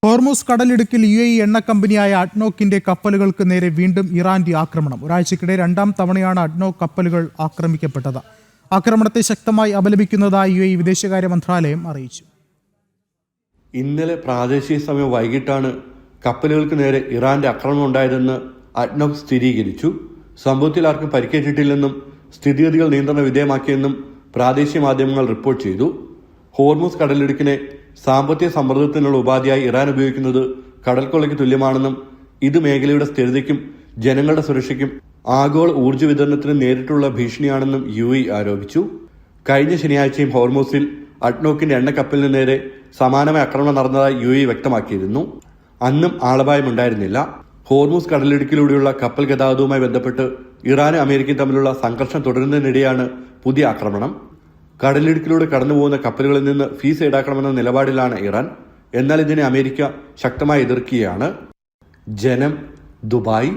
Hormuz കടലിടുക്കിൽ UAE എണ്ണ കമ്പനിയായ അഡ്നോക്കിന്റെ കപ്പലുകൾക്ക് നേരെ വീണ്ടും ഇറാന്റെ ആക്രമണം. ഒരാഴ്ചക്കിടെ രണ്ടാം തവണയാണ് അഡ്നോക്ക് കപ്പലുകൾ ആക്രമിക്കപ്പെട്ടത്. ആക്രമണത്തെ ശക്തമായി അപലപിക്കുന്നതായി UAE വിദേശകാര്യ മന്ത്രാലയം അറിയിച്ചു. ഇന്നലെ പ്രാദേശിക സമയം വൈകിട്ടാണ് കപ്പലുകൾക്ക് നേരെ ഇറാന്റെ ആക്രമണം ഉണ്ടായതെന്ന് അഡ്നോക്ക് സ്ഥിരീകരിച്ചു. സംഭവത്തിൽ ആർക്കും പരിക്കേറ്റിട്ടില്ലെന്നും സ്ഥിതിഗതികൾ നിയന്ത്രണ വിധേയമാക്കിയെന്നും പ്രാദേശിക മാധ്യമങ്ങൾ റിപ്പോർട്ട് ചെയ്തു. ഹോർമൂസ് കടലിടുക്കിനെ സാമ്പത്തിക സമ്മർദ്ദത്തിനുള്ള ഉപാധിയായി ഇറാൻ ഉപയോഗിക്കുന്നത് കടൽക്കൊള്ളയ്ക്ക് തുല്യമാണെന്നും ഇത് മേഖലയുടെ സ്ഥിരതയ്ക്കും ജനങ്ങളുടെ സുരക്ഷയ്ക്കും ആഗോള ഊർജ്ജ വിതരണത്തിന് നേരിട്ടുള്ള ഭീഷണിയാണെന്നും UAE ആരോപിച്ചു. കഴിഞ്ഞ ശനിയാഴ്ചയും ഹോർമൂസിൽ അഡ്നോക്കിന്റെ എണ്ണക്കപ്പലിന് നേരെ സമാനമായ ആക്രമണം നടന്നതായി UAE വ്യക്തമാക്കിയിരുന്നു. അന്നും ആളപായമുണ്ടായിരുന്നില്ല. ഹോർമൂസ് കടലിടുക്കിലൂടെയുള്ള കപ്പൽ ഗതാഗതവുമായി ബന്ധപ്പെട്ട് ഇറാനും അമേരിക്കയും തമ്മിലുള്ള സംഘർഷം തുടരുന്നതിനിടെയാണ് പുതിയ ആക്രമണം. കടലിടുക്കിലൂടെ കടന്നുപോകുന്ന കപ്പലുകളിൽ നിന്ന് ഫീസ് ഈടാക്കണമെന്ന നിലപാടിലാണ് ഇറാൻ. എന്നാൽ ഇതിനെ അമേരിക്ക ശക്തമായി എതിർക്കുകയാണ്. ജനം, ദുബായ്.